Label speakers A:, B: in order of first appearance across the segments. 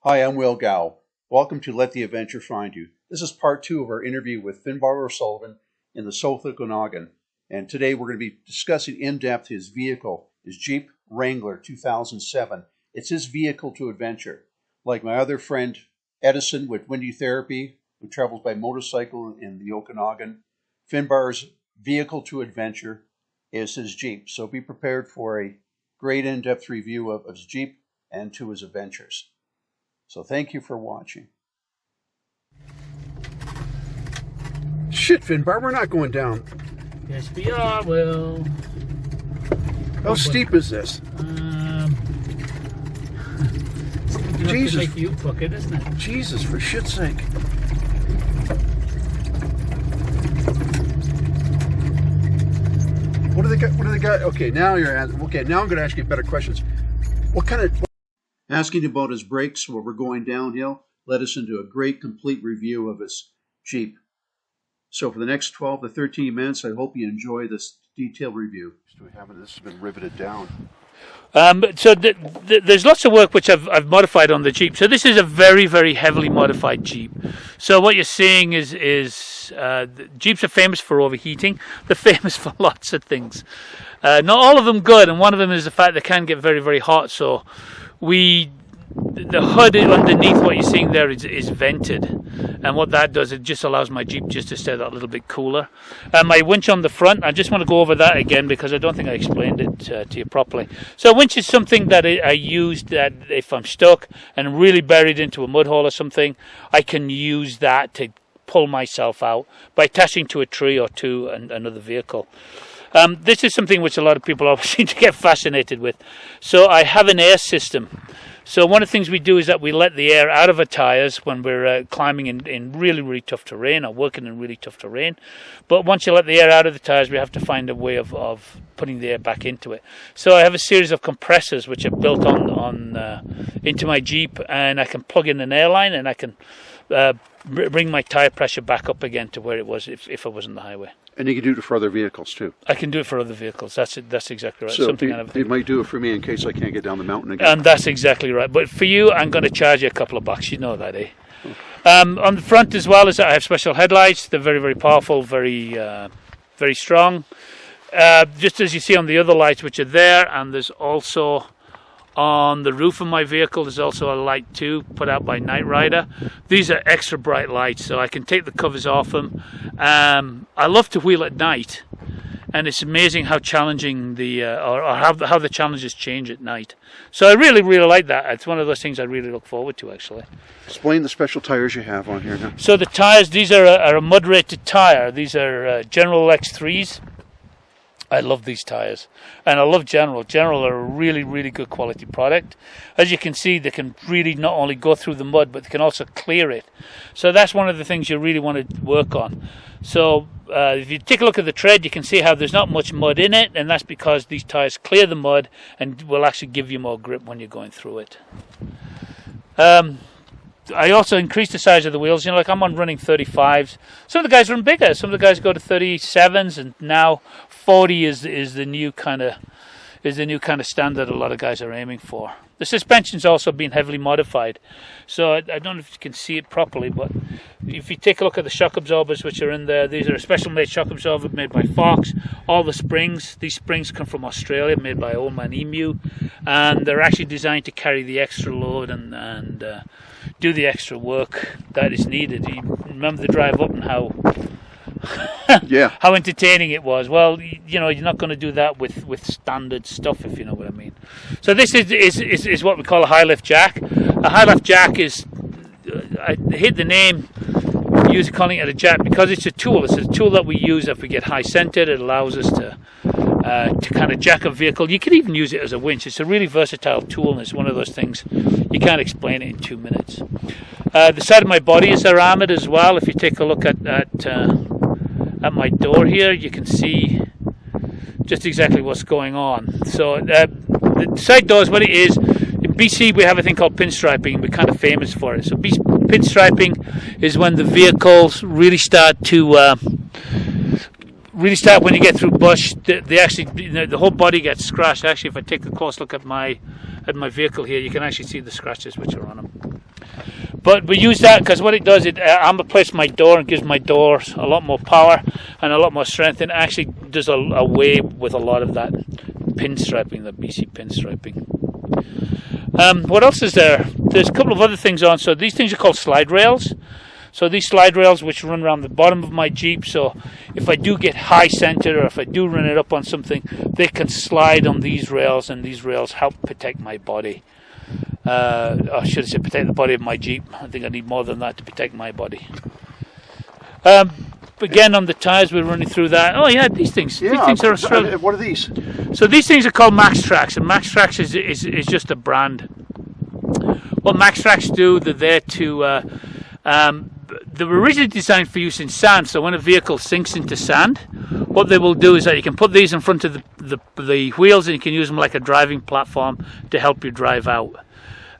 A: Hi, I'm Will Gow. Welcome to Let the Adventure Find You. This is part 2 of our interview with Finbar O'Sullivan in the South Okanagan. And today we're going to be discussing in depth his vehicle, his Jeep Wrangler 2007. It's his vehicle to adventure. Like my other friend Edison with Windy Therapy, who travels by motorcycle in the Okanagan, Finbar's vehicle to adventure is his Jeep. So be prepared for a great in-depth review of his Jeep and to his adventures. So thank you for watching. Shit, Finbar, we're not going down.
B: Yes, we are, Will.
A: How steep is this?
B: Jesus. Make you book it, isn't it?
A: Jesus, for shit's sake. What do they got? What do they got? Okay, now you're at. Okay, now I'm going to ask you better questions. What kind of? Asking about his brakes while we're going downhill led us into a great complete review of his Jeep. So for the next 12 to 13 minutes, I hope you enjoy this detailed review. This has been riveted down.
B: There's lots of work which I've modified on the Jeep. So this is a very, very heavily modified Jeep. So what you're seeing is Jeeps are famous for overheating. They're famous for lots of things. Not all of them good, and one of them is the fact they can get very, very hot. So the hood underneath what you're seeing there is vented, and what that does, it just allows my Jeep just to stay that little bit cooler. My winch on the front, I just want to go over that again because I don't think I explained it to you properly. So a winch is something that I use that if I'm stuck and really buried into a mud hole or something, I can use that to pull myself out by attaching to a tree or to another vehicle. This is something which a lot of people always seem to get fascinated with. So I have an air system. So one of the things we do is that we let the air out of our tires when we're climbing in really, really tough terrain or working in really tough terrain. But once you let the air out of the tires, we have to find a way of putting the air back into it. So I have a series of compressors which are built on into my Jeep, and I can plug in an air line, and I can bring my tire pressure back up again to where it was if I was on the highway.
A: And you can do it for other vehicles too.
B: I can do it for other vehicles. That's exactly right.
A: So you might do it for me in case I can't get down the mountain again.
B: And that's exactly right. But for you, I'm going to charge you a couple of bucks. You know that, eh? Okay. On the front as well, I have special headlights. They're very, very powerful, very, very strong. Just as you see on the other lights, which are there, and there's also on the roof of my vehicle, there's also a light too, put out by Night Rider. These are extra bright lights, so I can take the covers off them. I love to wheel at night, and it's amazing how challenging how the challenges change at night. So I really, really like that. It's one of those things I really look forward to, actually.
A: Explain the special tires you have on here now.
B: So the tires, these are a mud-rated tire. These are General X3s. I love these tires, and I love General. General are a really, really good quality product. As you can see, they can really not only go through the mud, but they can also clear it. So that's one of the things you really want to work on. So if you take a look at the tread, you can see how there's not much mud in it, and that's because these tires clear the mud and will actually give you more grip when you're going through it. I also increased the size of the wheels. You know, like I'm on running 35s. Some of the guys run bigger. Some of the guys go to 37s, and now 40 is the new kind of standard a lot of guys are aiming for. The suspension's also been heavily modified. So I don't know if you can see it properly, but if you take a look at the shock absorbers which are in there, these are a special made shock absorber made by Fox. All the springs, these springs come from Australia, made by Old Man Emu, and they're actually designed to carry the extra load and do the extra work that is needed. You remember the drive up and how how entertaining it was. Well, you know, you're not going to do that with standard stuff, if you know what I mean. So this is what we call a high lift jack. A high lift jack is, I hate the name, usually calling it a jack because it's a tool. It's a tool that we use if we get high centered. It allows us to kind of jack a vehicle. You can even use it as a winch. It's a really versatile tool, and it's one of those things you can't explain it in 2 minutes. The side of my body is armored as well. If you take a look at my door here, you can see just exactly what's going on. So the side doors, what it is, in BC we have a thing called pinstriping. We're kind of famous for it. So pinstriping is when the vehicles really start to really start when you get through bush. They actually, the whole body gets scratched. Actually, if I take a close look at my vehicle here, you can actually see the scratches which are on them. But we use that because what it does, it amplifies my door and gives my doors a lot more power and a lot more strength, and it actually does away with a lot of that pinstriping, the BC pinstriping. What else is there? There's a couple of other things on. So these things are called slide rails. So these slide rails which run around the bottom of my Jeep, so if I do get high center or if I do run it up on something, they can slide on these rails, and these rails help protect my body. Or should I say protect the body of my Jeep. I think I need more than that to protect my body. Again, on the tires, we're running through that. Oh yeah, these things.
A: Yeah,
B: these things are Australian.
A: What are these?
B: So these things are called Max Tracks, and Max Tracks is just a brand. What Max Tracks do, they're there to... they were originally designed for use in sand, so when a vehicle sinks into sand, what they will do is that you can put these in front of the wheels, and you can use them like a driving platform to help you drive out.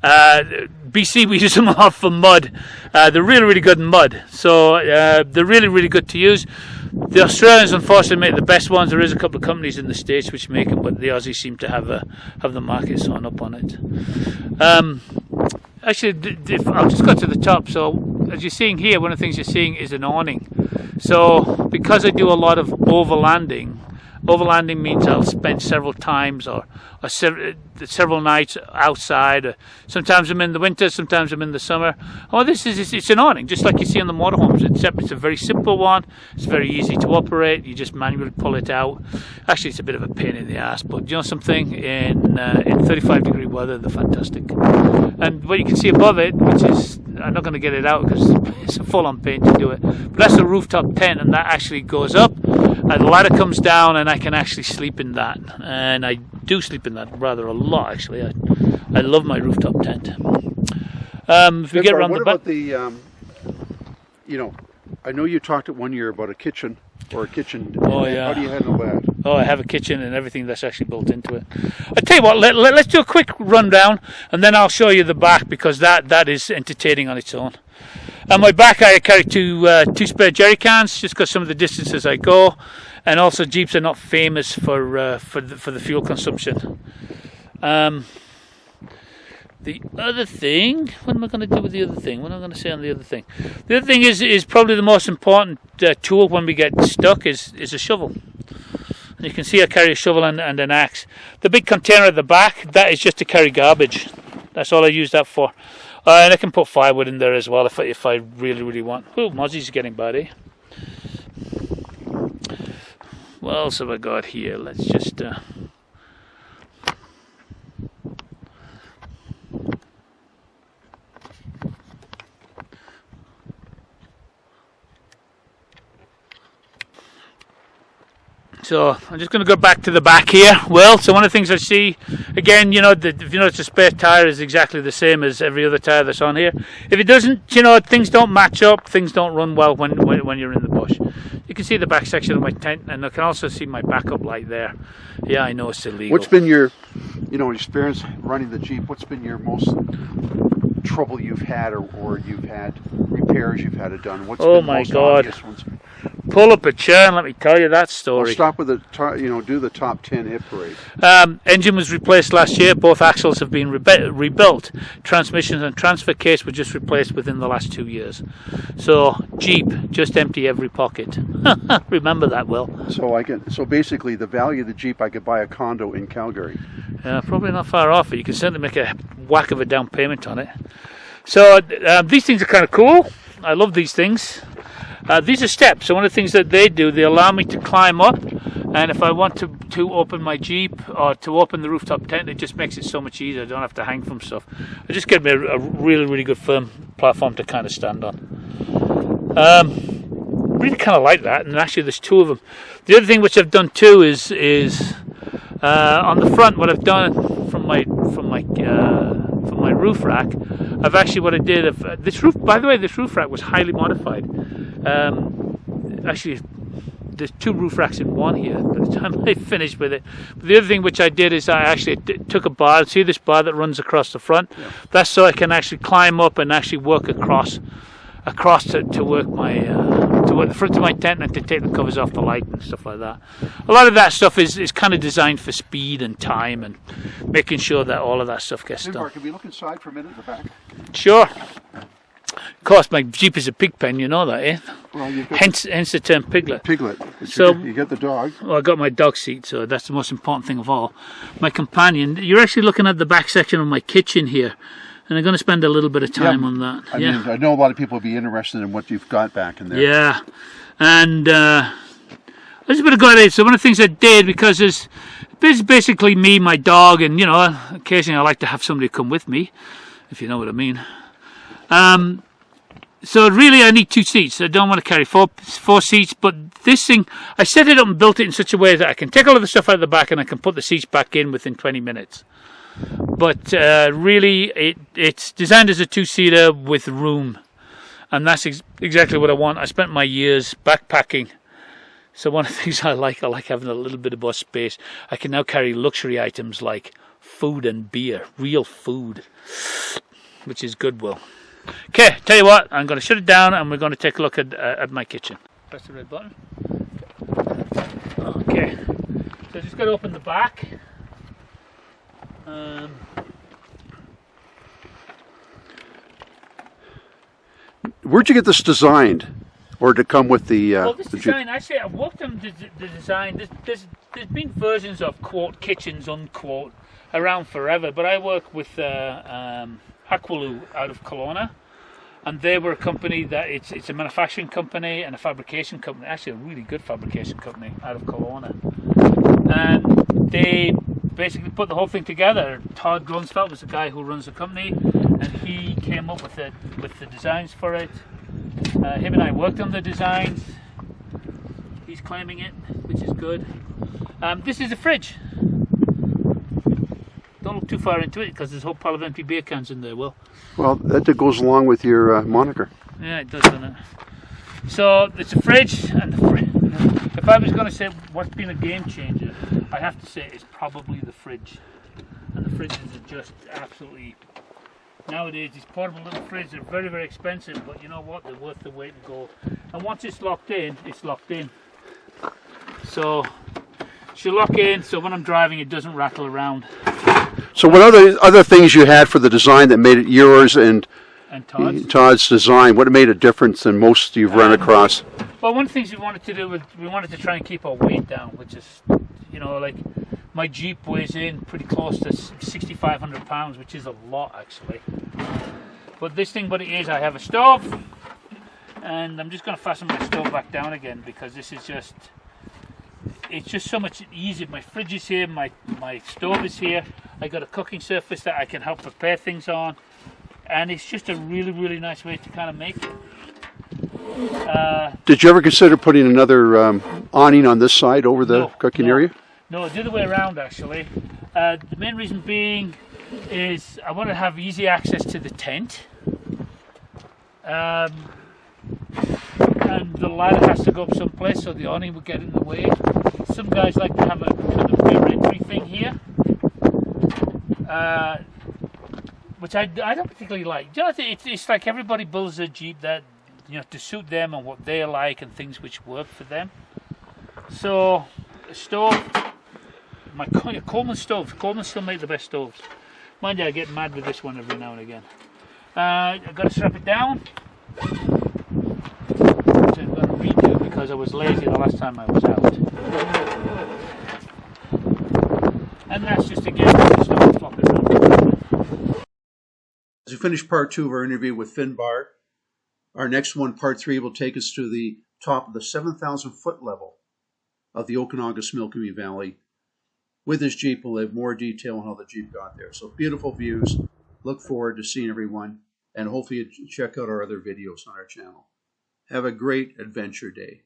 B: BC, we use them a lot for mud. They're really, really good in mud, so they're really, really good to use. The Australians, unfortunately, make the best ones. There is a couple of companies in the States which make them, but the Aussies seem to have the market sewn up on it. Actually, I'll just go to the top. So, as you're seeing here, one of the things you're seeing is an awning. So, because I do a lot of overlanding means I'll spend several times or several nights outside. Sometimes I'm in the winter, sometimes I'm in the summer. Oh, it's an awning, just like you see on the motorhomes, except it's a very simple one. It's very easy to operate. You just manually pull it out. Actually, it's a bit of a pain in the ass, but you know something? In 35-degree weather, they're fantastic. And what you can see above it, which is, I'm not going to get it out because it's a full-on paint to do it, but that's a rooftop tent, and that actually goes up, and the ladder comes down, and I can actually sleep in that. And I do sleep in that rather a lot, actually. I love my rooftop tent. If we get around
A: what
B: the back,
A: about the, I know you talked at one year about a kitchen or a kitchen.
B: Oh yeah.
A: How do you handle that?
B: Oh, I have a kitchen and everything that's actually built into it. I tell you what, let's do a quick rundown, and then I'll show you the back, because that is entertaining on its own. On my back, I carry two spare jerry cans, just because some of the distances I go, and also Jeeps are not famous for the fuel consumption. The other thing, what am I going to do with the other thing? What am I going to say on the other thing? The other thing is probably the most important tool when we get stuck is a shovel. And you can see I carry a shovel and an axe. The big container at the back, that is just to carry garbage. That's all I use that for. And I can put firewood in there as well if I really, really want. Oh, Mozzie's getting bad, eh? What else have I got here? Let's just... So I'm just going to go back to the back here. Well, so one of the things I see, again, if you notice the spare tire is exactly the same as every other tire that's on here. If it doesn't, things don't match up, things don't run well when you're in the bush. You can see the back section of my tent, and I can also see my backup light there. Yeah, I know it's illegal.
A: What's been your, experience running the Jeep? What's been your most trouble you've had, or you've had repairs you've had it done? What's been
B: my
A: most
B: God.
A: obvious ones?
B: Pull up a chair and let me tell you that story.
A: We'll stop with do the top 10 hit parade.
B: Engine was replaced last year. Both axles have been rebuilt. Transmissions and transfer case were just replaced within the last 2 years. So Jeep, just empty every pocket. Remember that, Will.
A: So basically, the value of the Jeep, I could buy a condo in Calgary.
B: Yeah, probably not far off it. You can certainly make a whack of a down payment on it. So these things are kind of cool. I love these things. These are steps, so one of the things that they do, they allow me to climb up, and if I want to open my Jeep or to open the rooftop tent, it just makes it so much easier. I don't have to hang from stuff. It just gives me a really, really good firm platform to kind of stand on. Really kind of like that, and actually there's two of them. The other thing which I've done too is on the front, what I've done from my roof rack, I've actually, what I did, this roof rack was highly modified. Actually, there's two roof racks in one here by the time I finished with it. But the other thing which I did is I actually took a bar. See this bar that runs across the front? Yeah. That's so I can actually climb up and actually work across across to work my to work the front of my tent and to take the covers off the light and stuff like that. A lot of that stuff is kind of designed for speed and time and making sure that all of that stuff gets done.
A: Can we look inside for a minute in the back?
B: Sure. Of course, my Jeep is a pig pen, you know that, eh?
A: Well,
B: hence the term piglet.
A: Piglet.
B: So
A: you got the dog.
B: Well, I got my dog seat, so that's the most important thing of all. My companion. You're actually looking at the back section of my kitchen here, and I'm going to spend a little bit of time on that.
A: I mean, I know a lot of people will be interested in what you've got back in there.
B: Yeah, and I just better go ahead. So one of the things I did, because it's basically me, my dog, and you know, occasionally I like to have somebody come with me, if you know what I mean. So really I need 2 seats. I don't want to carry four seats, but this thing, I set it up and built it in such a way that I can take all of the stuff out of the back and I can put the seats back in within 20 minutes. But really it's designed as a 2-seater with room, and that's exactly what I want. I spent my years backpacking, so one of the things I like having a little bit more space. I can now carry luxury items like food and beer, real food, which is goodwill. Okay, tell you what, I'm going to shut it down and we're going to take a look at my kitchen. Press the red button. Okay, so just got to open the back.
A: Where'd you get this designed, or to come with the?
B: Well, this design, actually, I've worked on the design. There's been versions of quote kitchens unquote around forever, but I work with Aqualoo out of Kelowna, and they were a company that it's a manufacturing company and a fabrication company, actually a really good fabrication company out of Kelowna, and they basically put the whole thing together. Todd Grunsfeld was the guy who runs the company, and he came up with the designs for it. Him and I worked on the designs. He's claiming it, which is good. This is a fridge. Don't look too far into it because there's a whole pile of empty beer cans in there, Will.
A: Well, that goes along with your moniker.
B: Yeah, it does, doesn't it? So it's a fridge, and if I was going to say what's been a game changer, I have to say it's probably the fridge. And the fridges are just absolutely, nowadays these portable little fridges are very, very expensive, but you know what, they're worth the weight in gold. And once it's locked in, it's locked in. So she'll lock in, so when I'm driving it doesn't rattle around.
A: So what other things you had for the design that made it yours and Todd's design? What made a difference than most you've run across?
B: Well, one of the things we wanted to do was we wanted to try and keep our weight down, which is, you know, like my Jeep weighs in pretty close to 6,500 pounds, which is a lot actually. But this thing, what it is, I have a stove, and I'm just going to fasten my stove back down again because this is just, it's just so much easier. My fridge is here, my stove is here. I got a cooking surface that I can help prepare things on, and it's just a really, really nice way to kind of make it.
A: Did you ever consider putting another awning on this side over the cooking area?
B: No, the other way around actually. The main reason being is I want to have easy access to the tent. And the ladder has to go up someplace, so the awning would get in the way. Some guys like to have a kind of rear entry thing here, which I don't particularly like. You know, it's like everybody builds a Jeep that, you know, to suit them and what they like and things which work for them. So, a stove, my Coleman stoves. Coleman still make the best stoves. Mind you, I get mad with this one every now and again. I've got to strap it down. Which I'm going to redo because I was lazy the last time I was out. And that's just again stuff flopping around.
A: As we finish part 2 of our interview with Finbar, our next one, part 3, will take us to the top of the 7,000 foot level of the Okanagan-Similkameen Valley. With his Jeep, we'll have more detail on how the Jeep got there. So beautiful views. Look forward to seeing everyone, and hopefully you check out our other videos on our channel. Have a great adventure day.